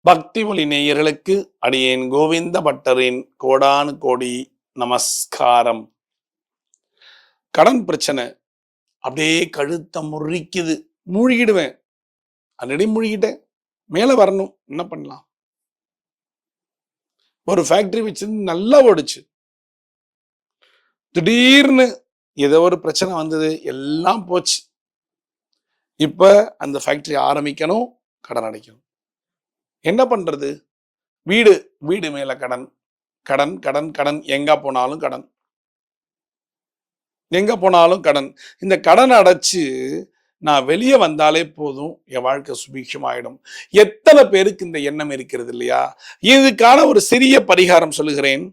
பக்தி ஒளி நேயர்களுக்கு அடியேன் கோவிந்த பட்டரின் கோடானு கோடி நமஸ்காரம். கடன் பிரச்சனை அப்படியே கழுத்தை முறிக்குது. மூழ்கிடுவேன். ஆல்ரெடி மூழ்கிட்டேன். மேல வரணும். என்ன பண்ணலாம்? ஒரு ஃபேக்டரி வச்சிருந்து நல்லா ஓடுச்சு. திடீர்னு ஏதோ ஒரு பிரச்சனை வந்தது. எல்லாம் போச்சு. இப்ப அந்த ஃபேக்டரி ஆரம்பிக்கணும். கடன் அடைக்கணும். என்ன பண்றது? வீடு வீடு மேல கடன், கடன் கடன் கடன். எங்க போனாலும் கடன், எங்க போனாலும் கடன். இந்த கடன் அடைச்சு நான் வெளியே வந்தாலே போதும், என் வாழ்க்கை சுபீட்சமாயிடும். எத்தனை பேருக்கு இந்த எண்ணம் இருக்கிறது இல்லையா? இதுக்கான ஒரு சிறிய பரிகாரம் சொல்லுகிறேன்.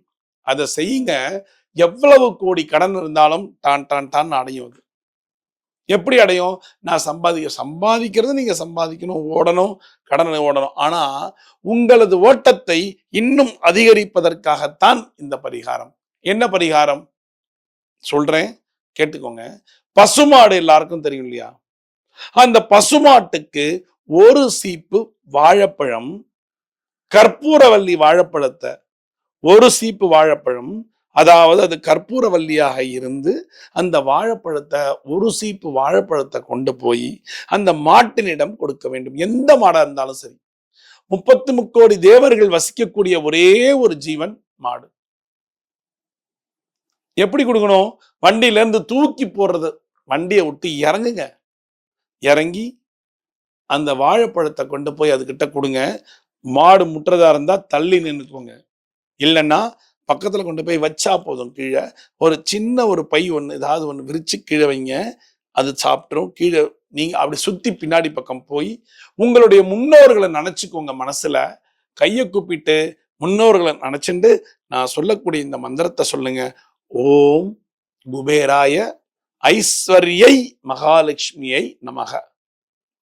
அதை செய்யுங்க. எவ்வளவு கோடி கடன் இருந்தாலும் டான் டான் டான் அடையும். அது எப்படி அடையும்? நான் சம்பாதிக்கிறது நீங்க சம்பாதிக்கணும், ஓடணும், கடனை ஓடணும். ஆனா உங்களது ஓட்டத்தை இன்னும் அதிகரிப்பதற்காகத்தான் இந்த பரிகாரம். என்ன பரிகாரம் சொல்றேன், கேட்டுக்கோங்க. பசுமாடு எல்லாருக்கும் தெரியும் இல்லையா? அந்த பசுமாட்டுக்கு ஒரு சீப்பு வாழைப்பழம், கற்பூரவல்லி வாழைப்பழத்தை, ஒரு சீப்பு வாழைப்பழம், அதாவது அது கற்பூரவல்லியாக இருந்து அந்த வாழைப்பழத்தை, ஒரு சீப்பு வாழைப்பழத்தை கொண்டு போய் அந்த மாட்டினிடம் கொடுக்க வேண்டும். எந்த மாடா இருந்தாலும் சரி. 33 தேவர்கள் வசிக்கக்கூடிய ஒரே ஒரு ஜீவன் மாடு. எப்படி கொடுக்கணும்? வண்டியில இருந்து தூக்கி போடுறது. வண்டியை விட்டு இறங்குங்க. இறங்கி அந்த வாழைப்பழத்தை கொண்டு போய் அதுகிட்ட கொடுங்க. மாடு முட்டுறதா இருந்தா தள்ளி நின்றுக்கோங்க. இல்லைன்னா பக்கத்துல கொண்டு போய் வச்சா போதும். கீழே ஒரு சின்ன ஒரு பை ஒன்று ஏதாவது ஒன்று விரிச்சு கீழே வைங்க. அது சாப்பிட்ரும். கீழே நீங்க அப்படி சுத்தி பின்னாடி பக்கம் போய் உங்களுடைய முன்னோர்களை நினைச்சுக்கோங்க. மனசுல கையை கூப்பிட்டு முன்னோர்களை நினைச்சுண்டு நான் சொல்லக்கூடிய இந்த மந்திரத்தை சொல்லுங்க. ஓம் குபேராய ஐஸ்வர்யை மகாலட்சுமியை நமக.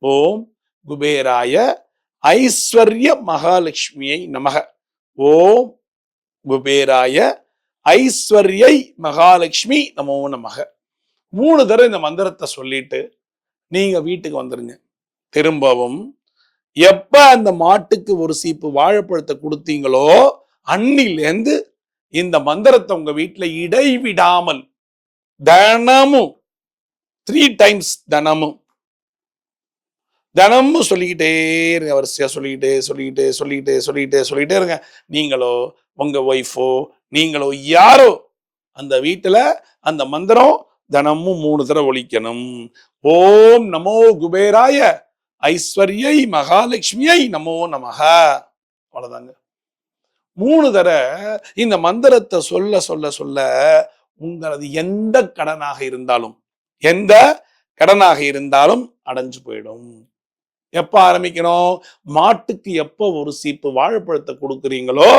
ஓம் குபேராய ஐஸ்வர்ய மகாலட்சுமியை நமக. ஓம் குபேராய ஐஸ்வர்யை மகாலட்சுமி நமோ நமக. 3 தடவை இந்த மந்திரத்தை சொல்லிட்டு நீங்க வீட்டுக்கு வந்துருங்க. திரும்பவும் எப்ப அந்த மாட்டுக்கு ஒரு சீப்பு வாழைப்பழத்தை கொடுத்தீங்களோ அன்னிலேருந்து இந்த மந்திரத்தை உங்க வீட்டுல இடைவிடாமல் தினமும் 3 டைம்ஸ் தினமும் சொல்லிக்கிட்டே இருங்க. வரிசையா சொல்லிக்கிட்டே இருங்க. நீங்களோ உங்க ஒய்ஃபோ நீங்களோ யாரோ அந்த வீட்டுல அந்த மந்திரம் தினமும் 3 தடவை ஒலிக்கணும். ஓம் நமோ குபேராய ஐஸ்வர்யை மகாலட்சுமியை நமோ நமக. அவ்வளவுதாங்க. 3 தடவை இந்த மந்திரத்தை சொல்ல சொல்ல சொல்ல உங்களது எந்த கடனாக இருந்தாலும் அடைஞ்சு போயிடும். எப்ப ஆரம்பிக்கணும்? மாட்டுக்கு எப்ப ஒரு சீப்பு வாழைப்பழத்தை கொடுக்குறீங்களோ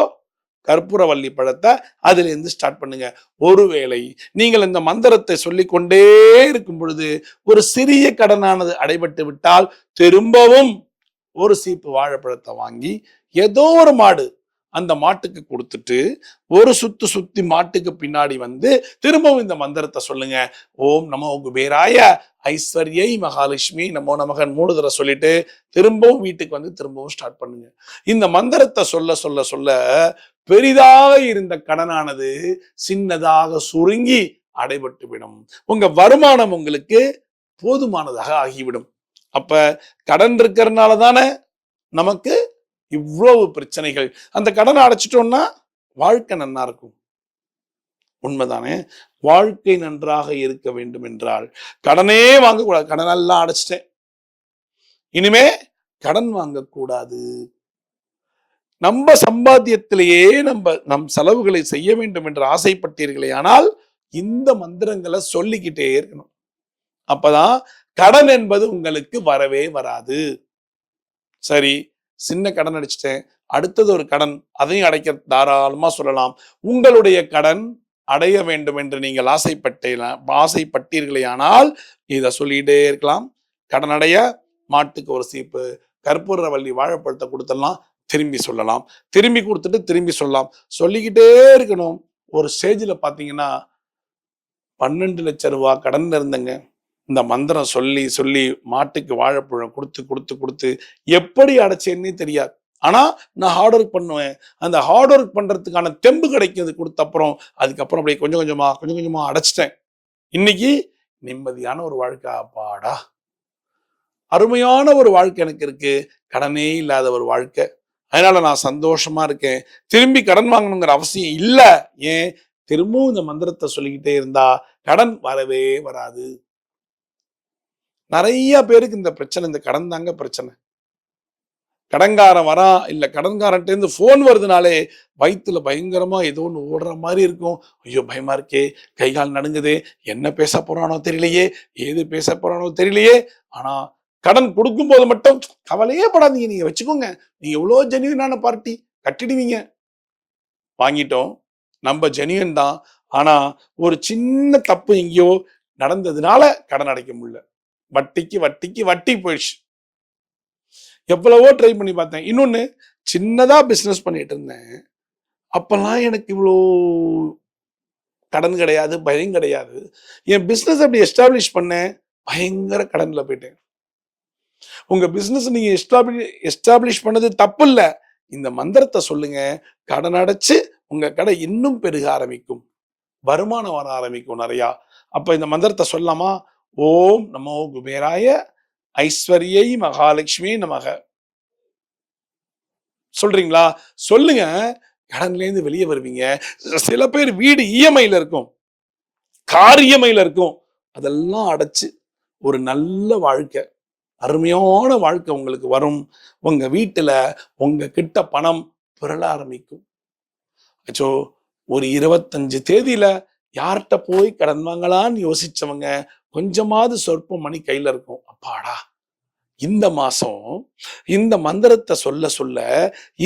கற்பூரவல்லி பழத்தை அதுல இருந்து ஸ்டார்ட் பண்ணுங்க. ஒருவேளை நீங்கள் இந்த மந்திரத்தை சொல்லிக்கொண்டே இருக்கும் பொழுது ஒரு சிறிய கடனானது அடைபட்டு விட்டால் திரும்பவும் ஒரு சீப்பு வாழைப்பழத்தை வாங்கி ஏதோ ஒரு மாடு அந்த மாட்டுக்கு கொடுத்துட்டு ஒரு சுத்தி மாட்டுக்கு பின்னாடி வந்து திரும்பவும் இந்த மந்திரத்தை சொல்லுங்க. ஓம் நமோ குபேராய ஐஸ்வர்யை மகாலட்சுமி நமோ நமகன் 3 தடவை சொல்லிட்டு திரும்பவும் வீட்டுக்கு வந்து திரும்பவும் ஸ்டார்ட் பண்ணுங்க. இந்த மந்திரத்தை சொல்ல சொல்ல சொல்ல பெரிதாக இருந்த கடனானது சின்னதாக சுருங்கி அடைபட்டு விடும். உங்க வருமானம் உங்களுக்கு போதுமானதாக ஆகிவிடும். அப்ப கடன் இருக்கிறதுனால தானே நமக்கு இவ்வளவு பிரச்சனைகள். அந்த கடனை அடைச்சிட்டோம்னா வாழ்க்கை நன்னா இருக்கும். உண்மைதானே? வாழ்க்கை நன்றாக இருக்க வேண்டும் என்றால் கடனே வாங்கக்கூடாது. கடனெல்லாம் அடைச்சிட்டேன், இனிமே கடன் வாங்கக்கூடாது. நம்ம சம்பாத்தியத்திலேயே நம் செலவுகளை செய்ய வேண்டும் என்று ஆசைப்பட்டீர்களே ஆனால் இந்த மந்திரங்களை சொல்லிக்கிட்டே இருக்கணும். அப்பதான் கடன் என்பது உங்களுக்கு வரவே வராது. சரி, சின்ன கடன் அடைச்சிட்டேன், அடுத்தது ஒரு கடன், அதையும் அடைக்க தாராளமா சொல்லலாம். உங்களுடைய கடன் அடைய வேண்டும் என்று நீங்கள் ஆசைப்பட்டீர்களே ஆனால் இதை சொல்லிட்டே இருக்கலாம். கடன் அடைய மாட்டுக்கு ஒரு சீப்பு கற்பூரவல்லி வாழைப்பழத்தை கொடுத்துடலாம். திரும்பி சொல்லலாம், திரும்பி கொடுத்துட்டு திரும்பி சொல்லலாம், சொல்லிக்கிட்டே இருக்கணும். ஒரு ஸ்டேஜில் பார்த்தீங்கன்னா 12 லட்சம் ரூபாய் கடன்ல இருந்தங்க. இந்த மந்திரம் சொல்லி சொல்லி மாட்டுக்கு வாழைப்பழம் கொடுத்து எப்படி அடைச்சேன்னே தெரியாது. ஆனா நான் ஹார்ட் ஒர்க் பண்ணுவேன். அந்த ஹார்ட் ஒர்க் பண்றதுக்கான தெம்பு கிடைக்கிறது கொடுத்த அப்புறம் அதுக்கப்புறம் அப்படியே கொஞ்சம் கொஞ்சமா அடைச்சிட்டேன். இன்னைக்கு நிம்மதியான ஒரு வாழ்க்கை. அப்பாடா, அருமையான ஒரு வாழ்க்கை எனக்கு இருக்கு. கடனே இல்லாத ஒரு வாழ்க்கை. அதனால நான் சந்தோஷமா இருக்கேன். திரும்பி கடன் வாங்கணுங்கிற அவசியம் இல்ல. ஏன்? திரும்பவும் இந்த மந்திரத்தை சொல்லிக்கிட்டே இருந்தா கடன் வரவே வராது. நிறைய பேருக்கு இந்த பிரச்சனை, இந்த கடன் தாங்க பிரச்சனை. கடன்காரன் வரான், இல்ல கடன்காரன்ட்ட இருந்து போன் வருதுனாலே வயித்துல பயங்கரமா ஏதோ ஒன்று ஓடுற மாதிரி இருக்கும். ஐயோ பயமா இருக்கே, கை கால் நடுங்குதே, என்ன பேச போறானோ தெரியலையே, ஏது பேச போறானோ தெரியலையே. ஆனா கடன் கொடுக்கும் போது மட்டும் கவலையே படாதீங்க, நீங்க வச்சுக்கோங்க, நீங்க எவ்வளவு ஜெனியூனான பார்ட்டி, கட்டிடுவீங்க. வாங்கிட்டோம், நம்ம ஜெனியூன் தான். ஆனா ஒரு சின்ன தப்பு எங்கேயோ நடந்ததுனால கடன் அடைக்க முடியல. வட்டிக்கு வட்டிக்கு வட்டி போயிடுச்சு. எவ்வளவோ ட்ரை பண்ணி பார்த்தேன். இன்னொன்னு, சின்னதா பிசினஸ் பண்ணிட்டு இருந்தேன். அப்பெல்லாம் எனக்கு இவ்வளோ கடன் கிடையாது, பயம் கிடையாது. என் பிசினஸ் அப்படி எஸ்டாப்ளிஷ் பண்ணேன், பயங்கர கடன்ல போயிட்டேன். உங்க பிசினஸ் நீங்க எஸ்டாப்ளிஷ் பண்ணது தப்பு இல்ல. இந்த மந்திரத்தை சொல்லுங்க, கடன் அடைச்சு உங்க கடை இன்னும் பெருக ஆரம்பிக்கும், வருமானம் வர ஆரம்பிக்கும் நிறையா. அப்ப இந்த மந்திரத்தை சொல்லலாமா? ஓம் நமோ குபேராய ஐஸ்வர்யை மகாலட்சுமி நமக. சொல்றீங்களா? சொல்லுங்க, கடன்ல இருந்து வெளியே வருவீங்க. சில பேர் வீடு இஎம்ஐல இருக்கும், கார் இஎம்ஐல இருக்கும், அதெல்லாம் அடைச்சு ஒரு நல்ல வாழ்க்கை, அருமையான வாழ்க்கை உங்களுக்கு வரும். உங்க வீட்டுல உங்க கிட்ட பணம் புரள ஆரம்பிக்கும். அச்சோ, ஒரு 25 தேதியில யார்கிட்ட போய் கடன் வாங்கலான்னு யோசிச்சவங்க கொஞ்சமாவது சொற்ப மணி கையில இருக்கும். அப்பாடா, இந்த மாசம் இந்த மந்திரத்தை சொல்ல சொல்ல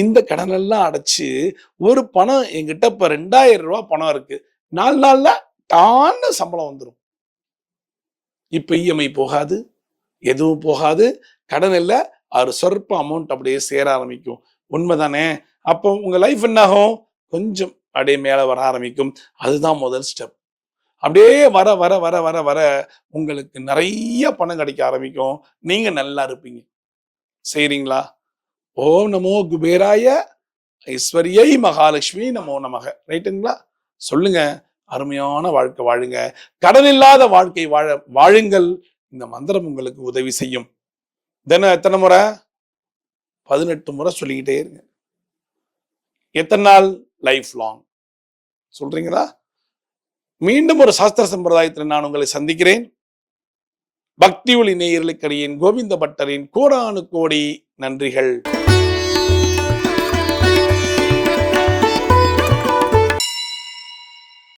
இந்த கடன் எல்லாம் அடைச்சு ஒரு பணம் என்கிட்ட இப்ப 2000 ரூபாய் பணம் இருக்கு, 4 நாள்ல டான்னு சம்பளம் வந்துடும். இப்ப இஎம்ஐ போகாது, எதுவும் போகாது, கடன் இல்ல, ஒரு சொற்ப அமௌண்ட் அப்படியே சேர ஆரம்பிக்கும். உண்மைதானே? அப்போ உங்க லைஃப் என்ன ஆகும்? கொஞ்சம் அப்படியே மேல வர ஆரம்பிக்கும். அதுதான் முதல் ஸ்டெப். அப்படியே வர வர வர வர வர உங்களுக்கு நிறைய பணம் கிடைக்க ஆரம்பிக்கும். நீங்க நல்லா இருப்பீங்க. செய்றீங்களா? ஓம் நமோ குபேராய ஐஸ்வர்யை மகாலட்சுமி நமோ நமக. ரைட்டுங்களா? சொல்லுங்க, அருமையான வாழ்க்கை வாழுங்க, கடன் இல்லாத வாழ்க்கை வாழுங்கள். இந்த மந்திரம் உங்களுக்கு உதவி செய்யும். தினம் எத்தனை முறை? 18 முறை சொல்லிக்கிட்டே இருங்க. எத்தனை நாள்? Life long. சொல்றீங்களா? மீண்டும் ஒரு சாஸ்திர சம்பிரதாயத்தில் நான் உங்களை சந்திக்கிறேன். பக்தி ஒளி நேயர்களுக்கு கோவிந்த பட்டரின் கோடானு கோடி நன்றிகள்.